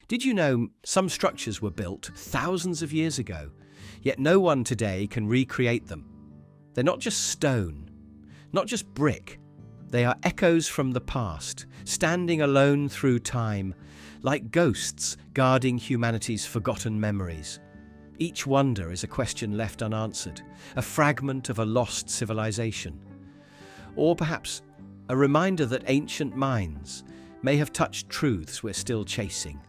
Did you know some structures were built thousands of years ago, yet no one today can recreate them? They're not just stone, not just brick. They are echoes from the past, standing alone through time, like ghosts guarding humanity's forgotten memories. Each wonder is a question left unanswered, a fragment of a lost civilization. Or perhaps a reminder that ancient minds may have touched truths we're still chasing.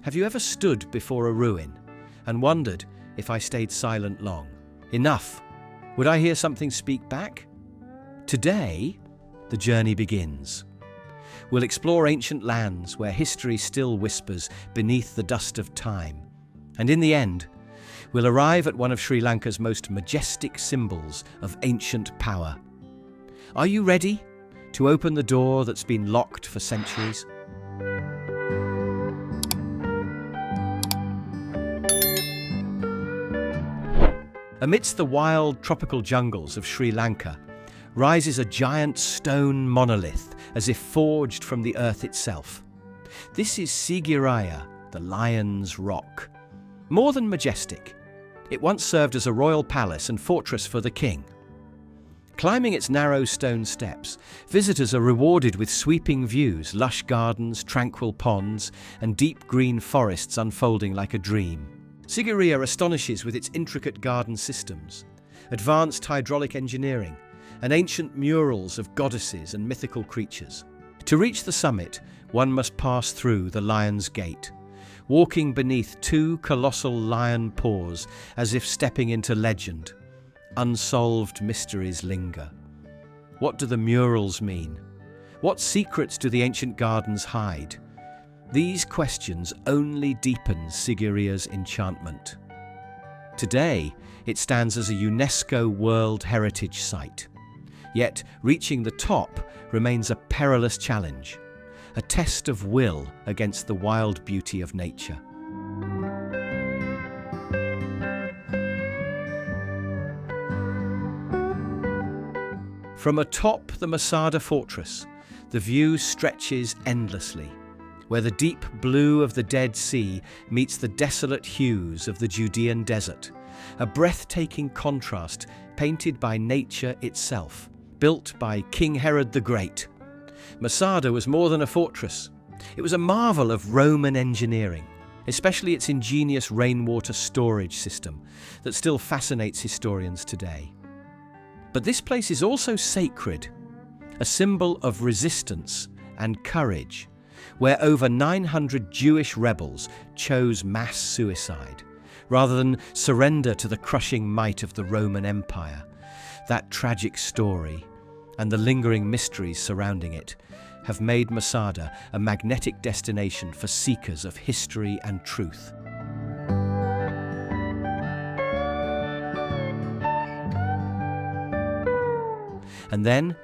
Have you ever stood before a ruin and wondered, if I stayed silent long, enough, would I hear something speak back? Today, the journey begins. We'll explore ancient lands where history still whispers beneath the dust of time. And in the end, we'll arrive at one of Sri Lanka's most majestic symbols of ancient power. Are you ready to open the door that's been locked for centuries? Amidst the wild tropical jungles of Sri Lanka rises a giant stone monolith, as if forged from the earth itself. This is Sigiriya, the Lion's Rock. More than majestic, it once served as a royal palace and fortress for the king. Climbing its narrow stone steps, visitors are rewarded with sweeping views, lush gardens, tranquil ponds, and deep green forests unfolding like a dream. Sigiriya astonishes with its intricate garden systems, advanced hydraulic engineering, and ancient murals of goddesses and mythical creatures. To reach the summit, one must pass through the Lion's Gate, walking beneath two colossal lion paws as if stepping into legend. Unsolved mysteries linger. What do the murals mean? What secrets do the ancient gardens hide? These questions only deepen Sigiriya's enchantment. Today, it stands as a UNESCO World Heritage Site. Yet, reaching the top remains a perilous challenge, a test of will against the wild beauty of nature. From atop the Masada fortress, the view stretches endlessly, where the deep blue of the Dead Sea meets the desolate hues of the Judean desert, a breathtaking contrast painted by nature itself, built by King Herod the Great. Masada was more than a fortress. It was a marvel of Roman engineering, especially its ingenious rainwater storage system that still fascinates historians today. But this place is also sacred, a symbol of resistance and courage, where over 900 Jewish rebels chose mass suicide, rather than surrender to the crushing might of the Roman Empire. That tragic story, and the lingering mysteries surrounding it, have made Masada a magnetic destination for seekers of history and truth. And then,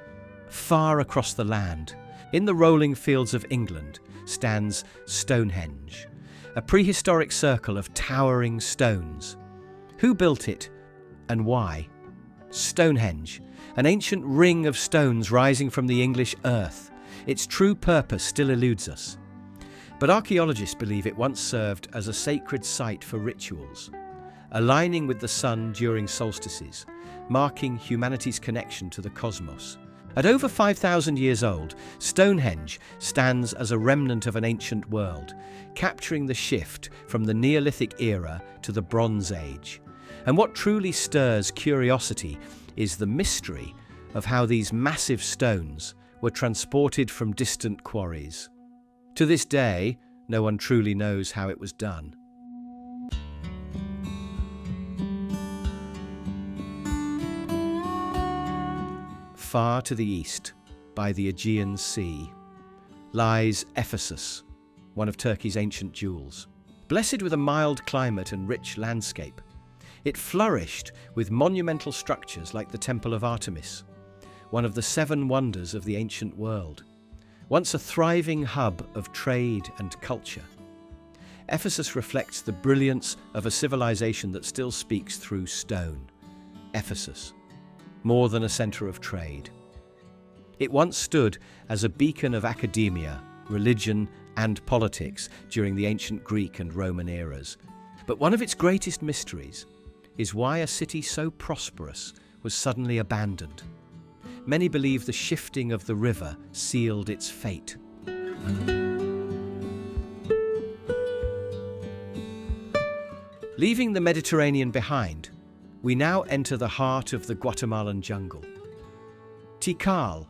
far across the land, in the rolling fields of England, stands Stonehenge, a prehistoric circle of towering stones. Who built it and why? Stonehenge, an ancient ring of stones rising from the English earth. Its true purpose still eludes us. But archaeologists believe it once served as a sacred site for rituals, aligning with the sun during solstices, marking humanity's connection to the cosmos. At over 5,000 years old, Stonehenge stands as a remnant of an ancient world, capturing the shift from the Neolithic era to the Bronze Age. And what truly stirs curiosity is the mystery of how these massive stones were transported from distant quarries. To this day, no one truly knows how it was done. Far to the east, by the Aegean Sea, lies Ephesus, one of Turkey's ancient jewels. Blessed with a mild climate and rich landscape, it flourished with monumental structures like the Temple of Artemis, one of the 7 wonders of the ancient world. Once a thriving hub of trade and culture, Ephesus reflects the brilliance of a civilization that still speaks through stone. Ephesus, more than a centre of trade. It once stood as a beacon of academia, religion, and politics during the ancient Greek and Roman eras. But one of its greatest mysteries is why a city so prosperous was suddenly abandoned. Many believe the shifting of the river sealed its fate. Leaving the Mediterranean behind, we now enter the heart of the Guatemalan jungle. Tikal,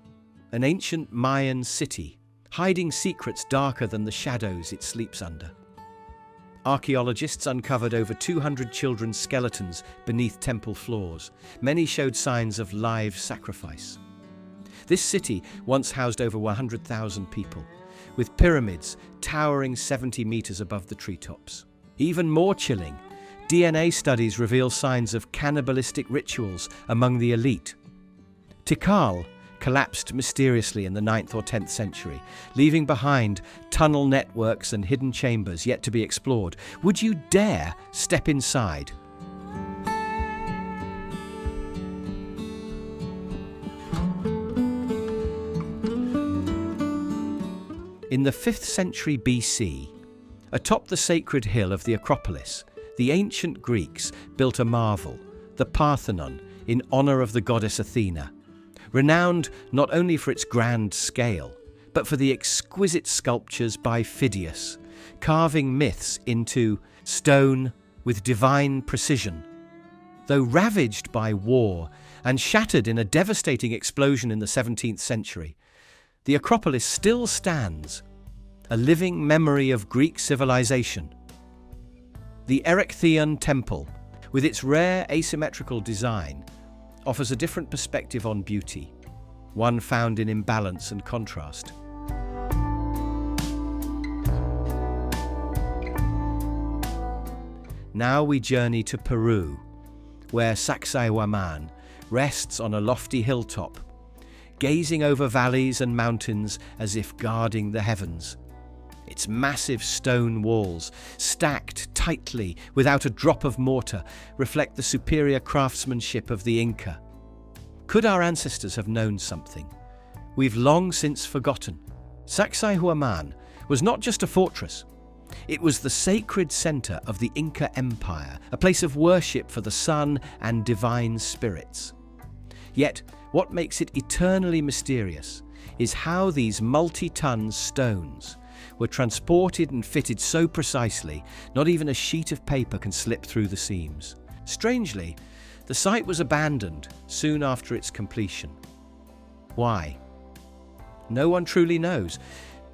an ancient Mayan city, hiding secrets darker than the shadows it sleeps under. Archaeologists uncovered over 200 children's skeletons beneath temple floors. Many showed signs of live sacrifice. This city once housed over 100,000 people, with pyramids towering 70 meters above the treetops. Even more chilling, DNA studies reveal signs of cannibalistic rituals among the elite. Tikal collapsed mysteriously in the 9th or 10th century, leaving behind tunnel networks and hidden chambers yet to be explored. Would you dare step inside? In the 5th century BC, atop the sacred hill of the Acropolis, the ancient Greeks built a marvel, the Parthenon, in honor of the goddess Athena. Renowned not only for its grand scale, but for the exquisite sculptures by Phidias, carving myths into stone with divine precision. Though ravaged by war and shattered in a devastating explosion in the 17th century, the Acropolis still stands, a living memory of Greek civilization. The Erechtheion Temple, with its rare asymmetrical design, offers a different perspective on beauty, one found in imbalance and contrast. Now we journey to Peru, where Sacsayhuamán rests on a lofty hilltop, gazing over valleys and mountains as if guarding the heavens. Its massive stone walls, stacked tightly without a drop of mortar, reflect the superior craftsmanship of the Inca. Could our ancestors have known something we've long since forgotten? Sacsayhuamán was not just a fortress. It was the sacred center of the Inca Empire, a place of worship for the sun and divine spirits. Yet, what makes it eternally mysterious is how these multi-ton stones were transported and fitted so precisely, not even a sheet of paper can slip through the seams. Strangely, the site was abandoned soon after its completion. Why? No one truly knows.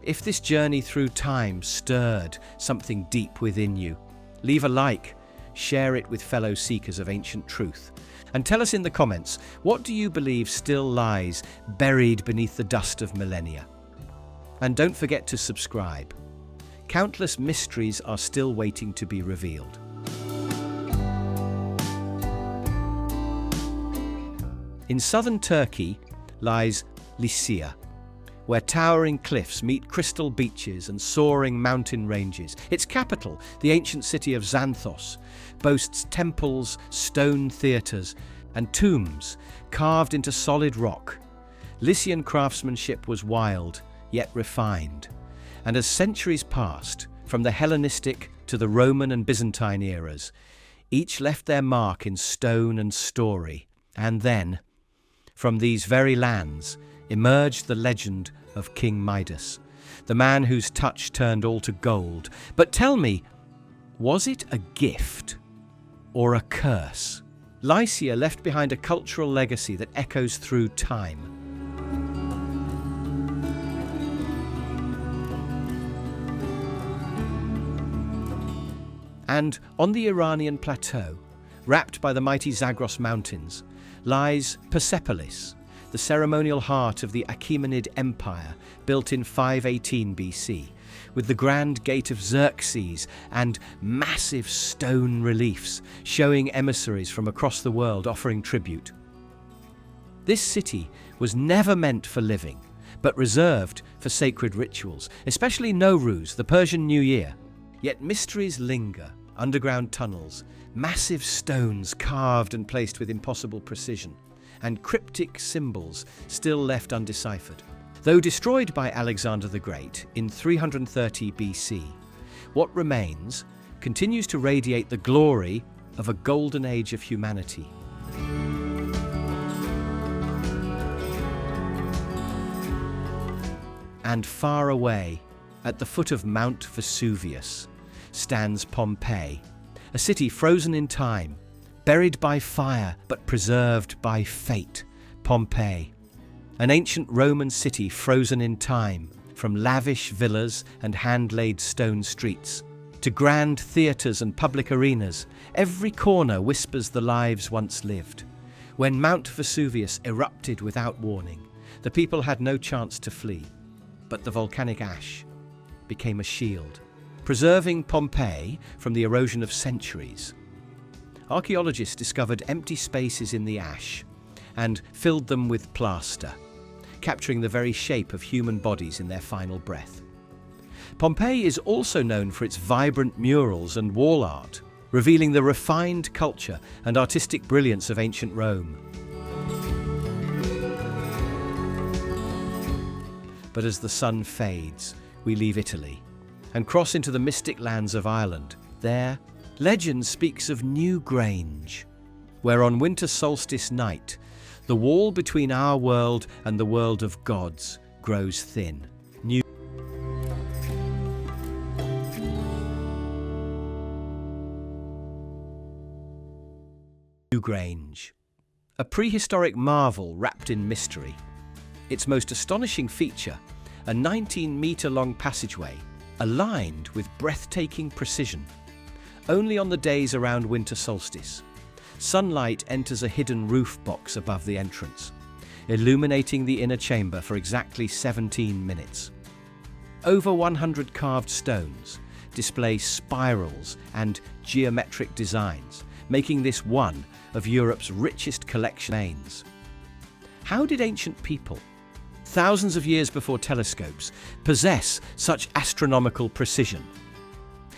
If this journey through time stirred something deep within you, leave a like, share it with fellow seekers of ancient truth, and tell us in the comments, what do you believe still lies buried beneath the dust of millennia? And don't forget to subscribe. Countless mysteries are still waiting to be revealed. In southern Turkey lies Lycia, where towering cliffs meet crystal beaches and soaring mountain ranges. Its capital, the ancient city of Xanthos, boasts temples, stone theatres, and tombs carved into solid rock. Lycian craftsmanship was wild, yet refined. And as centuries passed, from the Hellenistic to the Roman and Byzantine eras, each left their mark in stone and story. And then, from these very lands, emerged the legend of King Midas, the man whose touch turned all to gold. But tell me, was it a gift or a curse? Lycia left behind a cultural legacy that echoes through time. And on the Iranian plateau, wrapped by the mighty Zagros Mountains, lies Persepolis, the ceremonial heart of the Achaemenid Empire, built in 518 BC, with the Grand Gate of Xerxes and massive stone reliefs showing emissaries from across the world offering tribute. This city was never meant for living, but reserved for sacred rituals, especially Nowruz, the Persian New Year. Yet mysteries linger, underground tunnels, massive stones carved and placed with impossible precision, and cryptic symbols still left undeciphered. Though destroyed by Alexander the Great in 330 BC, what remains continues to radiate the glory of a golden age of humanity. And far away, at the foot of Mount Vesuvius, stands Pompeii, a city frozen in time, buried by fire but preserved by fate. Pompeii, an ancient Roman city frozen in time, from lavish villas and hand-laid stone streets to grand theatres and public arenas. Every corner whispers the lives once lived. When Mount Vesuvius erupted without warning, the people had no chance to flee, but the volcanic ash became a shield, preserving Pompeii from the erosion of centuries. Archaeologists discovered empty spaces in the ash and filled them with plaster, capturing the very shape of human bodies in their final breath. Pompeii is also known for its vibrant murals and wall art, revealing the refined culture and artistic brilliance of ancient Rome. But as the sun fades, we leave Italy and cross into the mystic lands of Ireland. There, legend speaks of Newgrange, where on winter solstice night, the wall between our world and the world of gods grows thin. Newgrange, a prehistoric marvel wrapped in mystery. Its most astonishing feature, a 19-metre-long passageway, aligned with breathtaking precision. Only on the days around winter solstice, sunlight enters a hidden roof box above the entrance, illuminating the inner chamber for exactly 17 minutes. Over 100 carved stones display spirals and geometric designs, making this one of Europe's richest collections. How did ancient people, thousands of years before telescopes, possess such astronomical precision?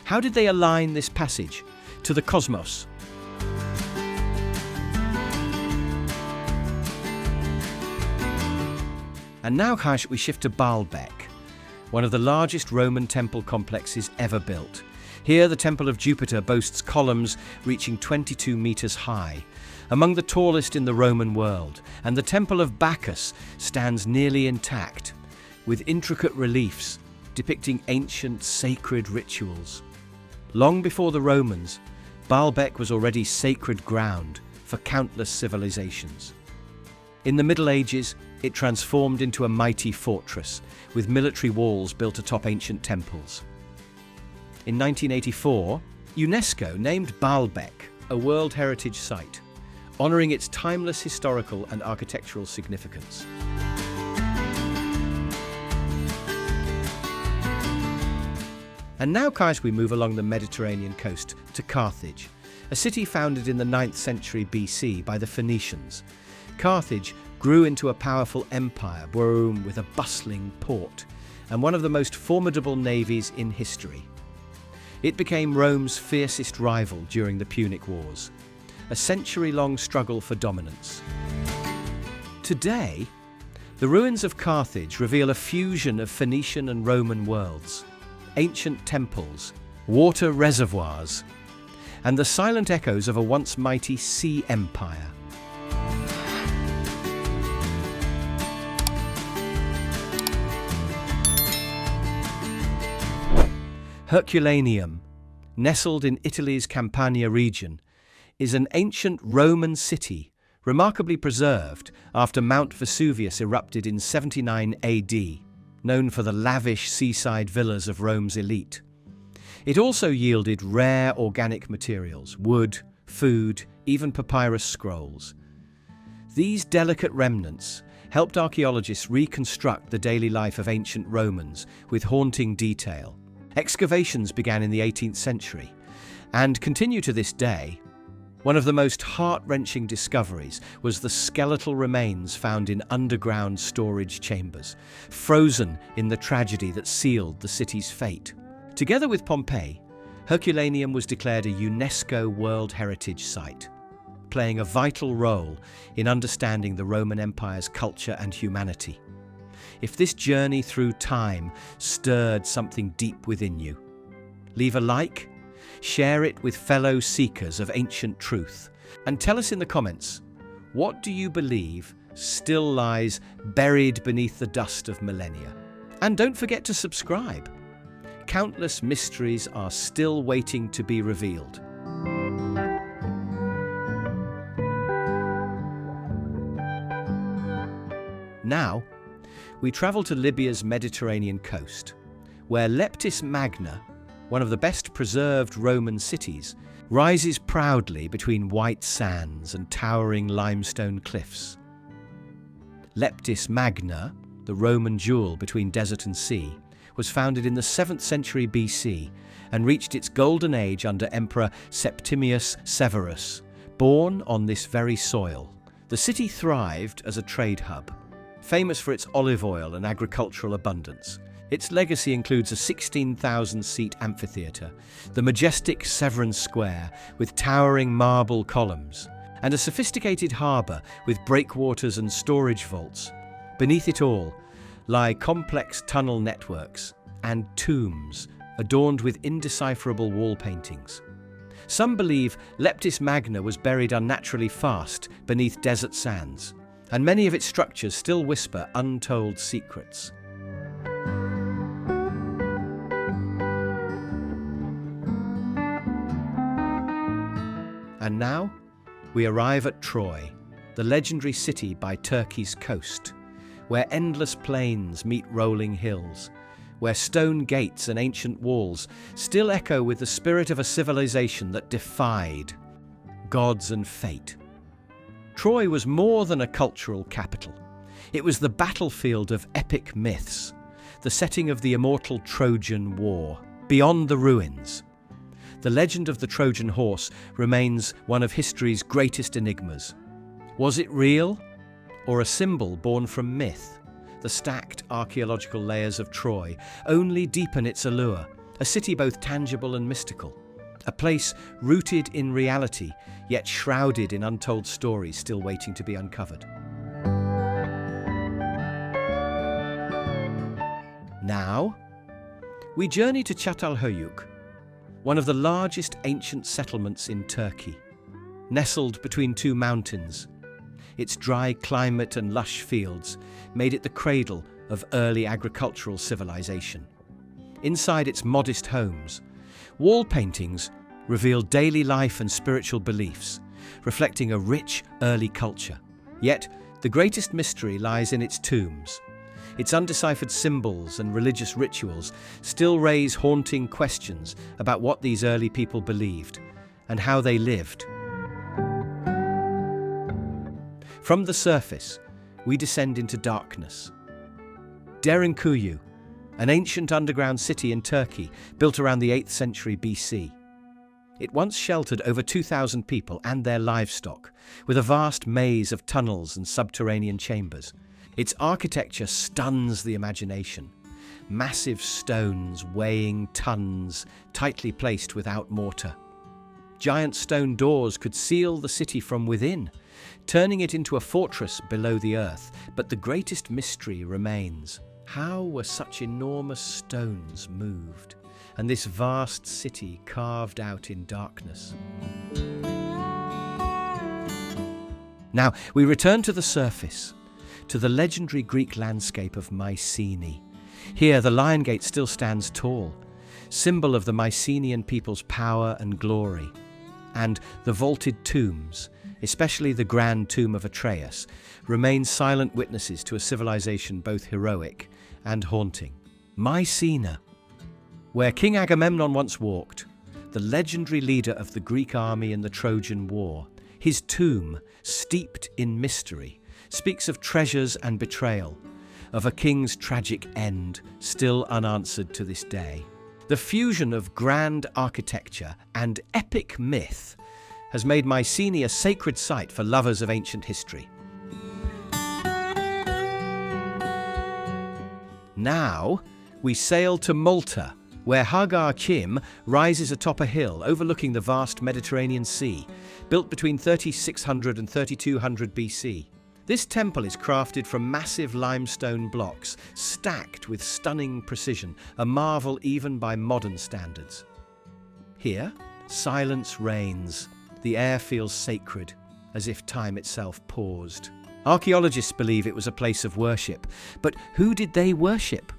How did they align this passage to the cosmos? And now, we shift to Baalbek, one of the largest Roman temple complexes ever built. Here, the Temple of Jupiter boasts columns reaching 22 meters high, among the tallest in the Roman world, and the Temple of Bacchus stands nearly intact, with intricate reliefs depicting ancient sacred rituals. Long before the Romans, Baalbek was already sacred ground for countless civilizations. In the Middle Ages, it transformed into a mighty fortress, with military walls built atop ancient temples. In 1984, UNESCO named Baalbek a World Heritage Site, honouring its timeless historical and architectural significance. And now, guys, we move along the Mediterranean coast to Carthage, a city founded in the 9th century BC by the Phoenicians. Carthage grew into a powerful empire, Rome with a bustling port and one of the most formidable navies in history. It became Rome's fiercest rival during the Punic Wars, a century-long struggle for dominance. Today, the ruins of Carthage reveal a fusion of Phoenician and Roman worlds, ancient temples, water reservoirs, and the silent echoes of a once mighty sea empire. Herculaneum, nestled in Italy's Campania region, is an ancient Roman city remarkably preserved after Mount Vesuvius erupted in 79 AD, known for the lavish seaside villas of Rome's elite. It also yielded rare organic materials, wood, food, even papyrus scrolls. These delicate remnants helped archaeologists reconstruct the daily life of ancient Romans with haunting detail. Excavations began in the 18th century and continue to this day. One of the most heart-wrenching discoveries was the skeletal remains found in underground storage chambers, frozen in the tragedy that sealed the city's fate. Together with Pompeii, Herculaneum was declared a UNESCO World Heritage Site, playing a vital role in understanding the Roman Empire's culture and humanity. if this journey through time stirred something deep within you. Leave a like, share it with fellow seekers of ancient truth, and tell us in the comments, what do you believe still lies buried beneath the dust of millennia? And don't forget to subscribe. Countless mysteries are still waiting to be revealed. Now, we travel to Libya's Mediterranean coast, where Leptis Magna, one of the best preserved Roman cities, rises proudly between white sands and towering limestone cliffs. Leptis Magna, the Roman jewel between desert and sea, was founded in the 7th century BC and reached its golden age under Emperor Septimius Severus, born on this very soil. The city thrived as a trade hub, famous for its olive oil and agricultural abundance. Its legacy includes a 16,000-seat amphitheatre, the majestic Severan Square with towering marble columns, and a sophisticated harbour with breakwaters and storage vaults. Beneath it all lie complex tunnel networks and tombs adorned with indecipherable wall paintings. Some believe Leptis Magna was buried unnaturally fast beneath desert sands, and many of its structures still whisper untold secrets. And now, we arrive at Troy, the legendary city by Turkey's coast, where endless plains meet rolling hills, where stone gates and ancient walls still echo with the spirit of a civilization that defied gods and fate. Troy was more than a cultural capital. It was the battlefield of epic myths, the setting of the immortal Trojan War. Beyond the ruins, the legend of the Trojan horse remains one of history's greatest enigmas. Was it real, or a symbol born from myth? The stacked archaeological layers of Troy only deepen its allure, a city both tangible and mystical, a place rooted in reality, yet shrouded in untold stories still waiting to be uncovered. Now, we journey to Çatalhöyük, one of the largest ancient settlements in Turkey. Nestled between two mountains, its dry climate and lush fields made it the cradle of early agricultural civilization. Inside its modest homes, wall paintings reveal daily life and spiritual beliefs, reflecting a rich early culture. Yet, the greatest mystery lies in its tombs. Its undeciphered symbols and religious rituals still raise haunting questions about what these early people believed and how they lived. From the surface, we descend into darkness. Derinkuyu, an ancient underground city in Turkey built around the 8th century BC. It once sheltered over 2,000 people and their livestock, with a vast maze of tunnels and subterranean chambers. Its architecture stuns the imagination. Massive stones weighing tons, tightly placed without mortar. Giant stone doors could seal the city from within, turning it into a fortress below the earth. But the greatest mystery remains. How were such enormous stones moved, and this vast city carved out in darkness? Now, we return to the surface, to the legendary Greek landscape of Mycenae. Here, the Lion Gate still stands tall, symbol of the Mycenaean people's power and glory. And the vaulted tombs, especially the grand tomb of Atreus, remain silent witnesses to a civilization both heroic and haunting. Mycenae, where King Agamemnon once walked, the legendary leader of the Greek army in the Trojan War. His tomb, steeped in mystery, speaks of treasures and betrayal, of a king's tragic end still unanswered to this day. The fusion of grand architecture and epic myth has made Mycenae a sacred site for lovers of ancient history. Now, we sail to Malta, where Hagar Kim rises atop a hill overlooking the vast Mediterranean Sea, built between 3600 and 3200 BC. This temple is crafted from massive limestone blocks, stacked with stunning precision, a marvel even by modern standards. Here, silence reigns. The air feels sacred, as if time itself paused. Archaeologists believe it was a place of worship, but who did they worship?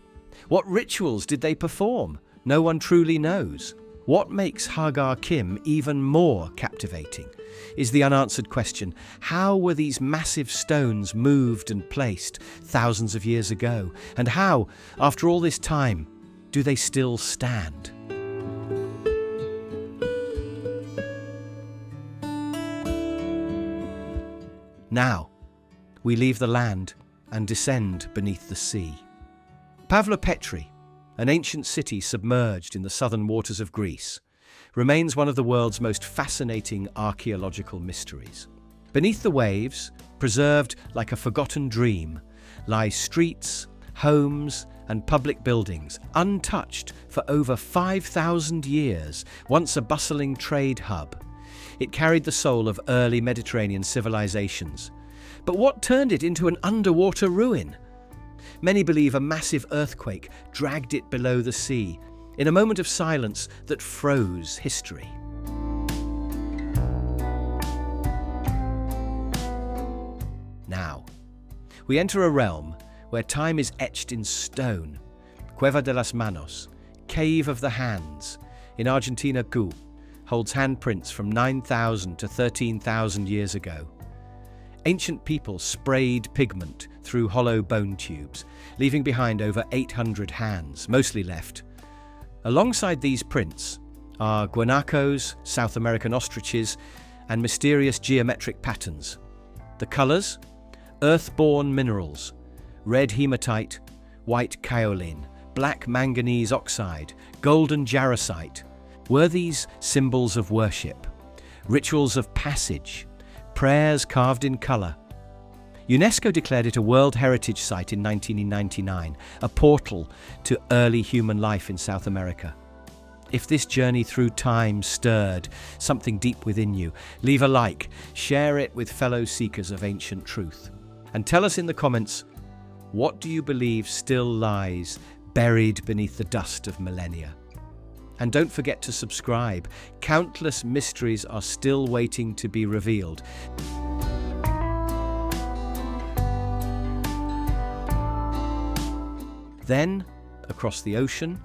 What rituals did they perform? No one truly knows. What makes Hagar Kim even more captivating is the unanswered question: how were these massive stones moved and placed thousands of years ago? And how, after all this time, do they still stand? Now, we leave the land and descend beneath the sea. Pavlopetri, an ancient city submerged in the southern waters of Greece, remains one of the world's most fascinating archaeological mysteries. Beneath the waves, preserved like a forgotten dream, lie streets, homes, and public buildings, untouched for over 5,000 years, once a bustling trade hub. It carried the soul of early Mediterranean civilizations. But what turned it into an underwater ruin? Many believe a massive earthquake dragged it below the sea, in a moment of silence that froze history. Now, we enter a realm where time is etched in stone. Cueva de las Manos, Cave of the Hands, in Argentina, holds handprints from 9,000 to 13,000 years ago. Ancient people sprayed pigment through hollow bone tubes, leaving behind over 800 hands, mostly left. Alongside these prints are guanacos, South American ostriches, and mysterious geometric patterns. The colours? Earth-born minerals: red hematite, white kaolin, black manganese oxide, golden jarosite. Were these symbols of worship, rituals of passage, prayers carved in colour? UNESCO declared it a World Heritage Site in 1999, a portal to early human life in South America. If this journey through time stirred something deep within you, leave a like, share it with fellow seekers of ancient truth, and tell us in the comments, what do you believe still lies buried beneath the dust of millennia? And don't forget to subscribe. Countless mysteries are still waiting to be revealed. Then, across the ocean,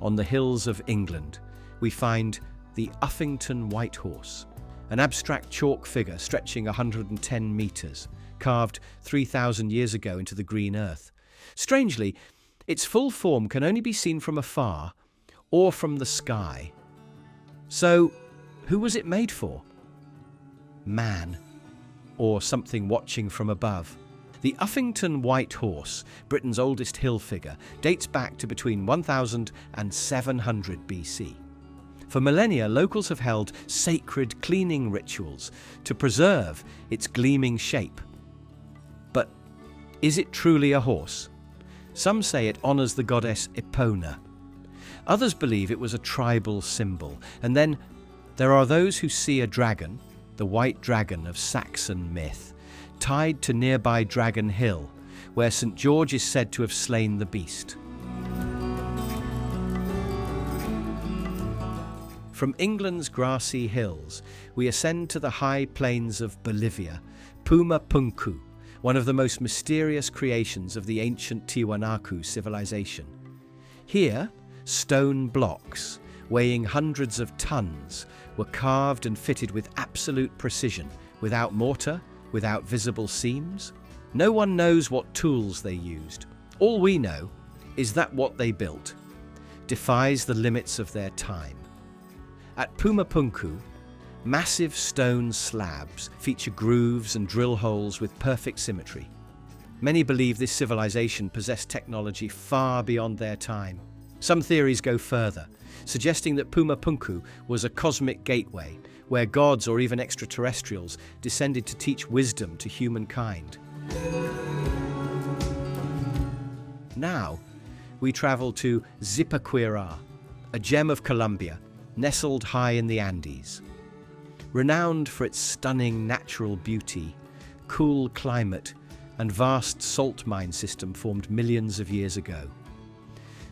on the hills of England, we find the Uffington White Horse, an abstract chalk figure stretching 110 metres, carved 3,000 years ago into the green earth. Strangely, its full form can only be seen from afar or from the sky. So, who was it made for? Man, or something watching from above? The Uffington White Horse, Britain's oldest hill figure, dates back to between 1000 and 700 BC. For millennia, locals have held sacred cleaning rituals to preserve its gleaming shape. But is it truly a horse? Some say it honours the goddess Epona. Others believe it was a tribal symbol. And then there are those who see a dragon, the white dragon of Saxon myth, tied to nearby Dragon Hill, where St. George is said to have slain the beast. From England's grassy hills, we ascend to the high plains of Bolivia, Puma Punku, one of the most mysterious creations of the ancient Tiwanaku civilization. Here, stone blocks, weighing hundreds of tons, were carved and fitted with absolute precision, without mortar, without visible seams. No one knows what tools they used. All we know is that what they built defies the limits of their time. At Puma Punku, massive stone slabs feature grooves and drill holes with perfect symmetry. Many believe this civilization possessed technology far beyond their time. Some theories go further, suggesting that Puma Punku was a cosmic gateway where gods or even extraterrestrials descended to teach wisdom to humankind. Now, we travel to Zipaquirá, a gem of Colombia, nestled high in the Andes. Renowned for its stunning natural beauty, cool climate, and vast salt mine system formed millions of years ago.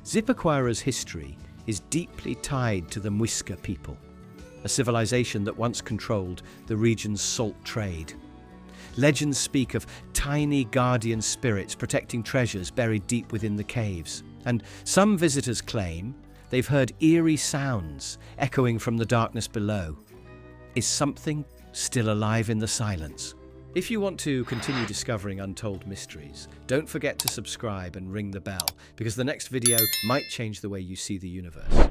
Zipaquara's history is deeply tied to the Muisca people, a civilization that once controlled the region's salt trade. Legends speak of tiny guardian spirits protecting treasures buried deep within the caves, and some visitors claim they've heard eerie sounds echoing from the darkness below. Is something still alive in the silence? If you want to continue discovering untold mysteries, don't forget to subscribe and ring the bell, because the next video might change the way you see the universe.